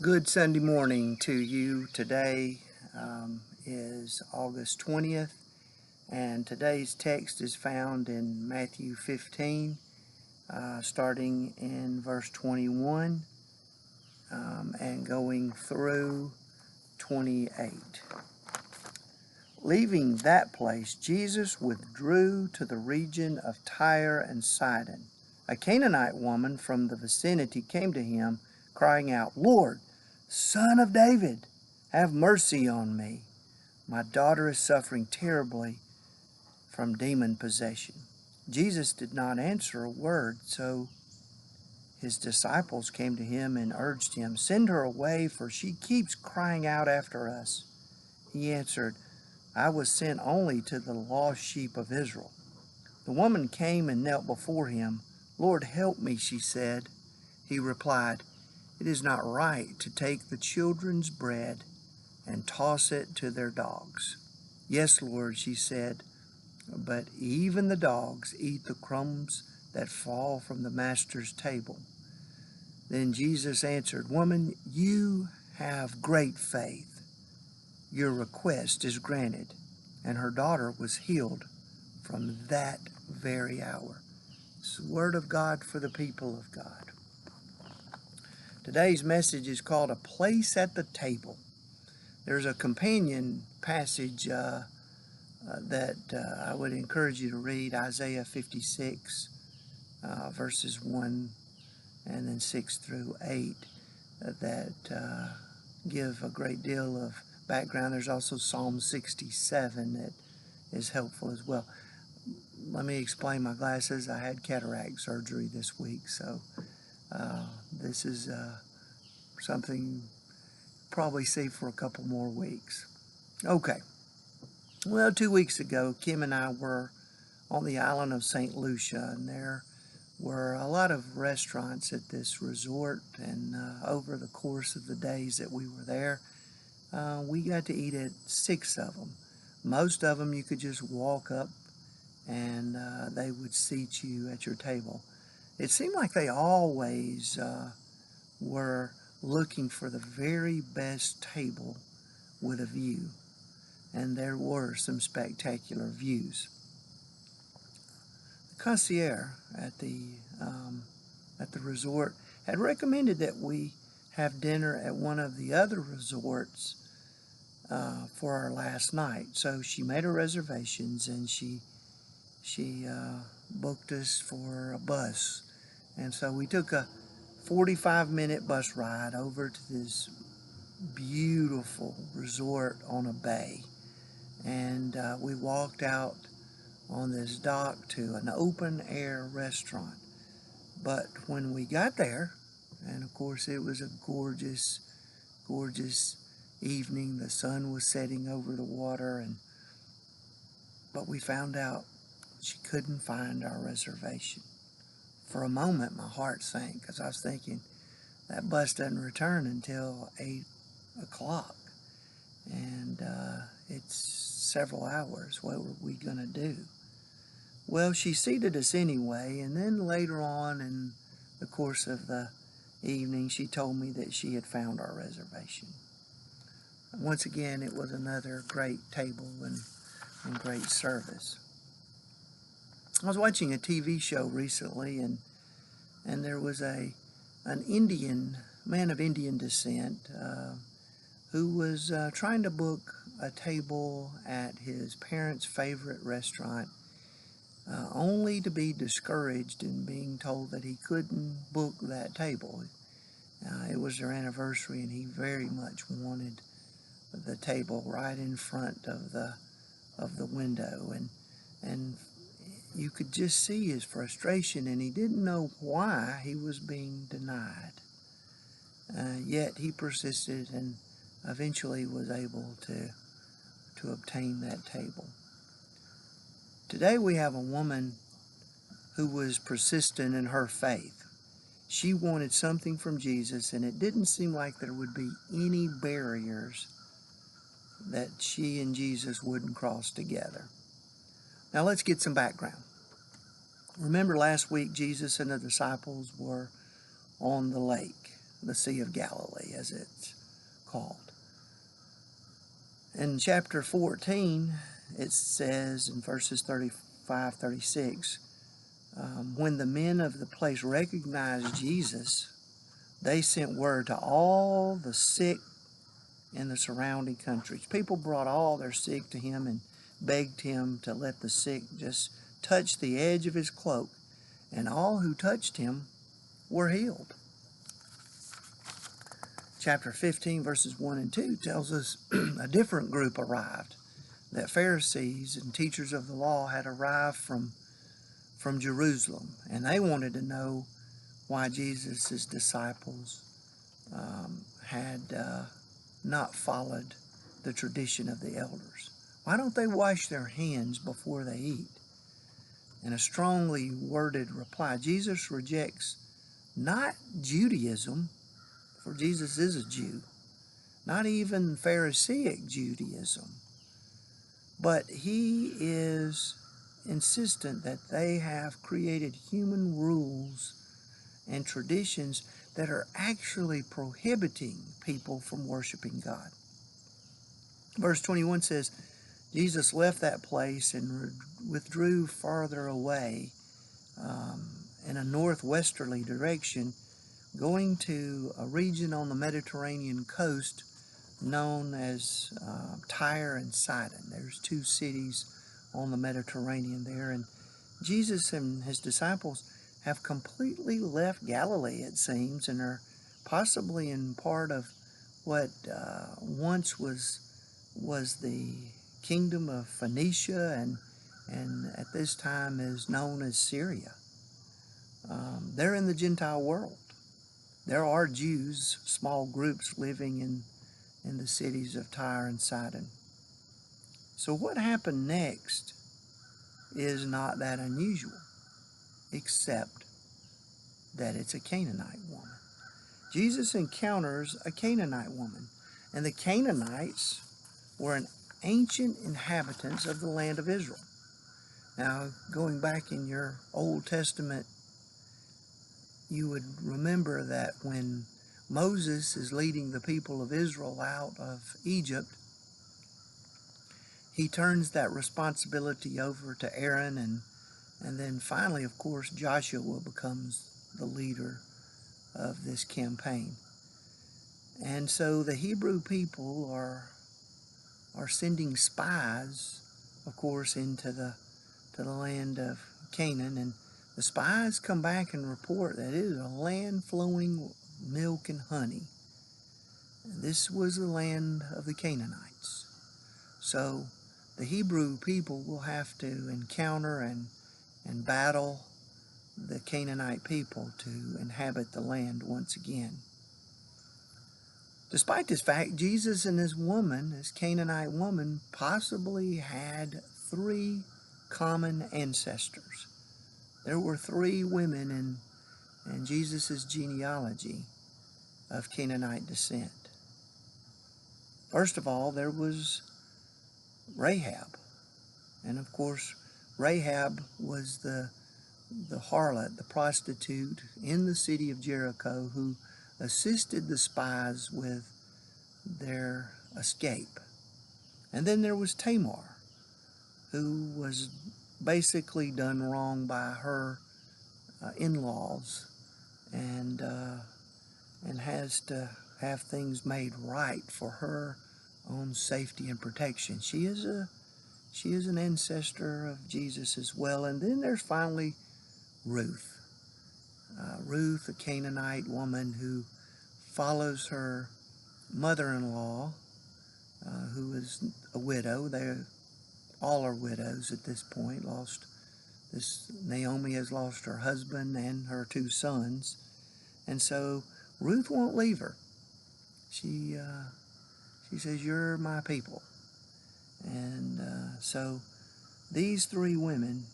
Good Sunday morning to you. Today is August 20th, and today's text is found in Matthew 15, starting in verse 21 and going through 28. Leaving that place, Jesus withdrew to the region of Tyre and Sidon. A Canaanite woman from the vicinity came to him, crying out, "Lord, Son of David, have mercy on me. My daughter is suffering terribly from demon possession." Jesus did not answer a word, so his disciples came to him and urged him, "Send her away, for she keeps crying out after us." He answered, "I was sent only to the lost sheep of Israel." The woman came and knelt before him. "Lord, help me," she said. He replied, "It is not right to take the children's bread and toss it to their dogs." "Yes, Lord," she said, "but even the dogs eat the crumbs that fall from the master's table." Then Jesus answered, "Woman, you have great faith. Your request is granted." And her daughter was healed from that very hour. It's the word of God for the people of God. Today's message is called "A Place at the Table." There's a companion passage that I would encourage you to read, Isaiah 56, verses 1 and then 6 through 8, that give a great deal of background. There's also Psalm 67 that is helpful as well. Let me explain my glasses. I had cataract surgery this week, so this is something you probably see for a couple more weeks. Okay. Well, 2 weeks ago, Kim and I were on the island of St. Lucia, and there were a lot of restaurants at this resort, and over the course of the days that we were there, we got to eat at 6 of them. Most of them you could just walk up and they would seat you at your table. It seemed like they always were looking for the very best table with a view, and there were some spectacular views. The concierge at the resort had recommended that we have dinner at one of the other resorts for our last night. So she made her reservations, and she booked us for a bus. And so we took a 45-minute bus ride over to this beautiful resort on a bay. And we walked out on this dock to an open-air restaurant. But when we got there, and of course it was a gorgeous, gorgeous evening. The sun was setting over the water, but we found out she couldn't find our reservation. For a moment, my heart sank, because I was thinking, that bus doesn't return until 8 o'clock, and it's several hours. What were we going to do? Well, she seated us anyway, and then later on in the course of the evening, she told me that she had found our reservation. Once again, it was another great table and great service. I was watching a TV show recently, and there was an Indian man of Indian descent who was trying to book a table at his parents' favorite restaurant, only to be discouraged in being told that he couldn't book that table. It was their anniversary, and he very much wanted the table right in front of the window, and you could just see his frustration, and he didn't know why he was being denied. Yet he persisted and eventually was able to obtain that table. Today we have a woman who was persistent in her faith. She wanted something from Jesus, and it didn't seem like there would be any barriers that she and Jesus wouldn't cross together. Now let's get some background. Remember last week, Jesus and the disciples were on the lake. the Sea of Galilee, as it's called. In chapter 14, it says in verses 35, 36, when the men of the place recognized Jesus, they sent word to all the sick in the surrounding countries. People brought all their sick to him and begged him to let the sick just touch the edge of his cloak, and all who touched him were healed. Chapter 15, verses 1 and 2 tells us a different group arrived, that Pharisees and teachers of the law had arrived from Jerusalem, and they wanted to know why Jesus' disciples had not followed the tradition of the elders. Why don't they wash their hands before they eat? In a strongly worded reply, Jesus rejects not Judaism, for Jesus is a Jew, not even Pharisaic Judaism, but he is insistent that they have created human rules and traditions that are actually prohibiting people from worshiping God. Verse 21 says, Jesus left that place and withdrew farther away in a northwesterly direction, going to a region on the Mediterranean coast known as Tyre and Sidon. There's two cities on the Mediterranean there, and Jesus and his disciples have completely left Galilee, it seems, and are possibly in part of what once was the kingdom of Phoenicia and at this time is known as Syria. They're in the Gentile world. There are Jews, small groups living in the cities of Tyre and Sidon. So what happened next is not that unusual, except that it's a Canaanite woman. Jesus encounters a Canaanite woman, and the Canaanites were an ancient inhabitants of the land of Israel. Now, going back in your Old Testament, you would remember that when Moses is leading the people of Israel out of Egypt, he turns that responsibility over to Aaron, and then finally, of course, Joshua becomes the leader of this campaign. And so the Hebrew people are sending spies, of course, into the land of Canaan, and the spies come back and report that it is a land flowing milk and honey. And this was the land of the Canaanites. So the Hebrew people will have to encounter and battle the Canaanite people to inhabit the land once again. Despite this fact, Jesus and this woman, this Canaanite woman, possibly had three common ancestors. There were three women in Jesus' genealogy of Canaanite descent. First of all, there was Rahab. And of course, Rahab was the harlot, the prostitute in the city of Jericho who assisted the spies with their escape. And then there was Tamar, who was basically done wrong by her in-laws and has to have things made right for her own safety and protection. She is an ancestor of Jesus as well. And then there's finally Ruth. Ruth, a Canaanite woman who follows her mother-in-law, who is a widow. They all are widows at this point. Naomi has lost her husband and her two sons, and so Ruth won't leave her. She says, "You're my people," and so these three women,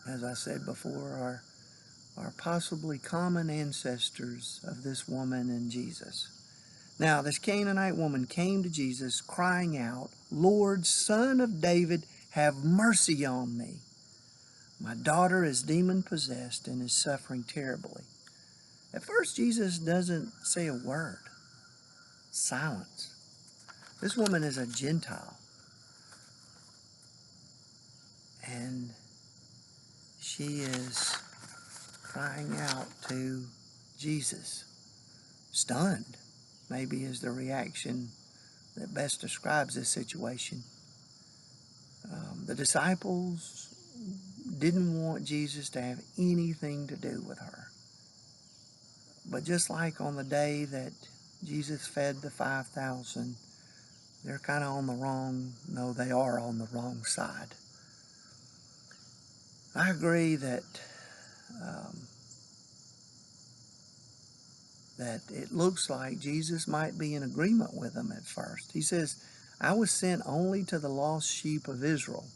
as I said before, are possibly common ancestors of this woman and Jesus. Now, this Canaanite woman came to Jesus crying out, "Lord, Son of David, have mercy on me. My daughter is demon-possessed and is suffering terribly." At first, Jesus doesn't say a word. Silence. This woman is a Gentile, and she is crying out to Jesus. Stunned, maybe, is the reaction that best describes this situation. The disciples didn't want Jesus to have anything to do with her. But just like on the day that Jesus fed the 5,000, they're kind of on the wrong, no, they are on the wrong side. I agree that that it looks like Jesus might be in agreement with them at first. He says, I was sent only to the lost sheep of Israel.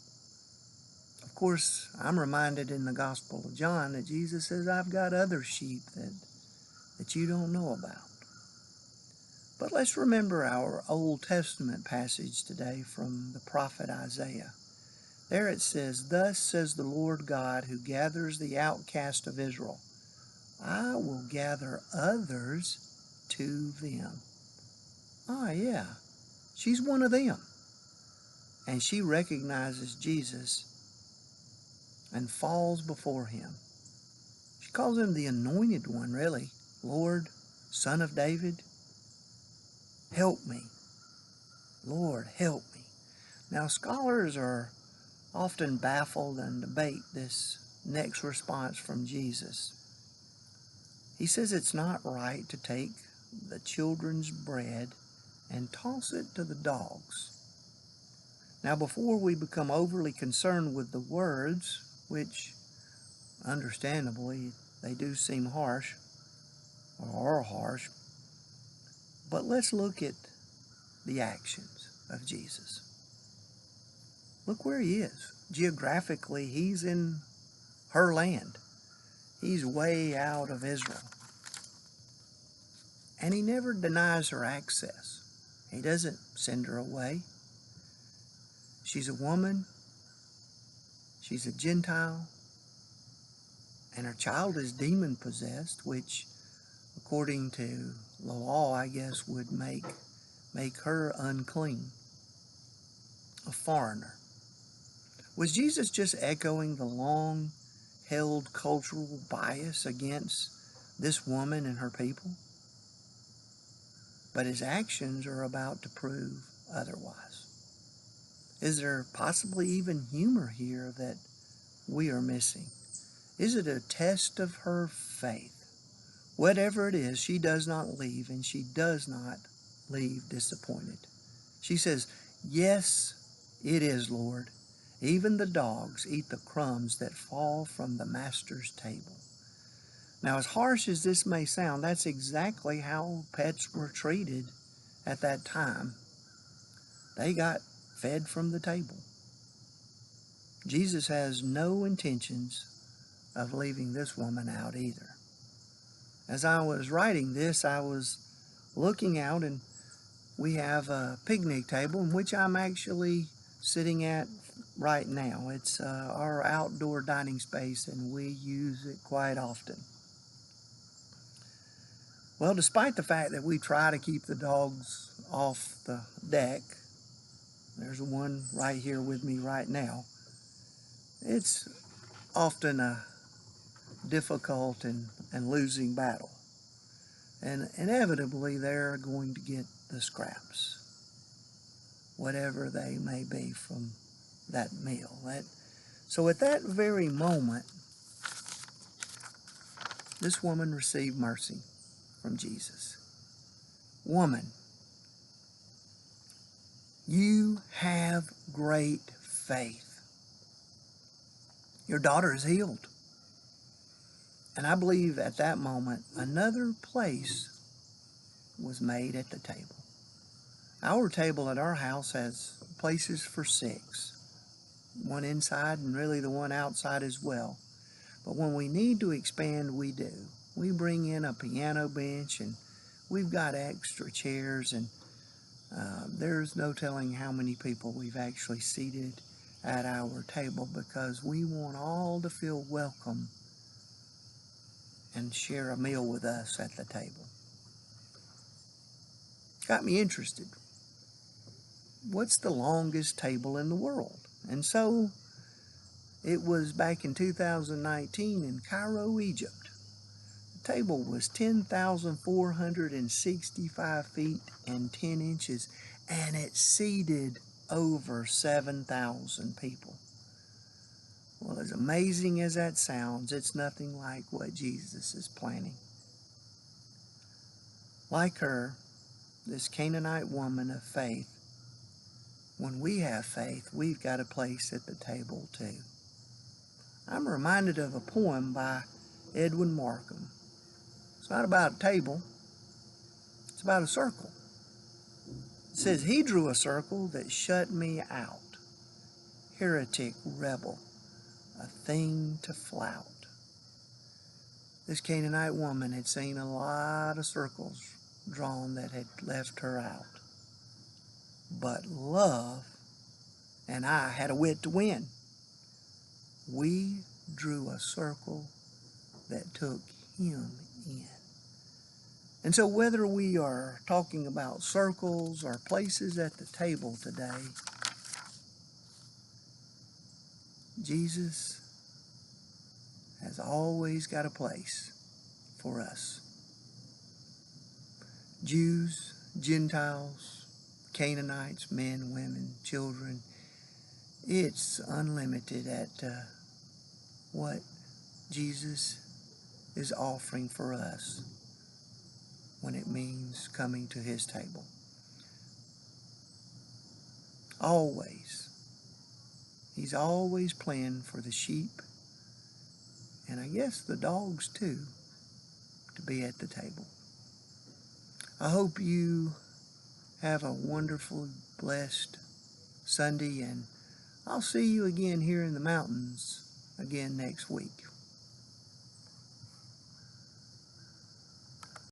Of course, I'm reminded in the Gospel of John that Jesus says, I've got other sheep that you don't know about. But let's remember our Old Testament passage today from the prophet Isaiah. There it says, Thus says the Lord God who gathers the outcast of Israel, I will gather others to them. Ah, yeah, she's one of them. And she recognizes Jesus and falls before him. She calls him the anointed one, really. Lord, Son of David, help me. Lord, help me. Now, scholars are often baffled and debate this next response from Jesus. He says it's not right to take the children's bread and toss it to the dogs. Now, before we become overly concerned with the words, which understandably they do seem harsh, or are harsh, but let's look at the actions of Jesus. Look where he is. Geographically, he's in her land. He's way out of Israel. And he never denies her access. He doesn't send her away. She's a woman. She's a Gentile. And her child is demon-possessed, which, according to the law, I guess, would make her unclean, a foreigner. Was Jesus just echoing the long-held cultural bias against this woman and her people? But his actions are about to prove otherwise. Is there possibly even humor here that we are missing? Is it a test of her faith? Whatever it is, she does not leave, and she does not leave disappointed. She says, Yes, it is, Lord. Even the dogs eat the crumbs that fall from the master's table. Now, as harsh as this may sound, that's exactly how pets were treated at that time. They got fed from the table. Jesus has no intentions of leaving this woman out either. As I was writing this, I was looking out, and we have a picnic table in which I'm actually sitting at right now. It's our outdoor dining space, and we use it quite often. Well, despite the fact that we try to keep the dogs off the deck, there's one right here with me right now, it's often a difficult and losing battle. And inevitably, they're going to get the scraps, whatever they may be from that meal. So at that very moment, this woman received mercy from Jesus. Woman, you have great faith. Your daughter is healed. And I believe at that moment, another place was made at the table. Our table at our house has places for 6. One inside and really the one outside as well. But when we need to expand, we do. We bring in a piano bench, and we've got extra chairs, and there's no telling how many people we've actually seated at our table, because we want all to feel welcome and share a meal with us at the table. Got me interested. What's the longest table in the world? And so it was back in 2019 in Cairo, Egypt. The table was 10,465 feet and 10 inches, and it seated over 7,000 people. Well, as amazing as that sounds, it's nothing like what Jesus is planning. Like her, this Canaanite woman of faith, when we have faith, we've got a place at the table too. I'm reminded of a poem by Edwin Markham. It's not about a table, it's about a circle. It says, he drew a circle that shut me out. Heretic, rebel, a thing to flout. This Canaanite woman had seen a lot of circles drawn that had left her out. But love and I had a wit to win. We drew a circle that took him in. And so whether we are talking about circles or places at the table today, Jesus has always got a place for us. Jews, Gentiles, Canaanites, men, women, children, it's unlimited at what Jesus is offering for us when it means coming to his table. Always. He's always planned for the sheep, and I guess the dogs too, to be at the table. I hope you have a wonderful, blessed Sunday, and I'll see you again here in the mountains again next week.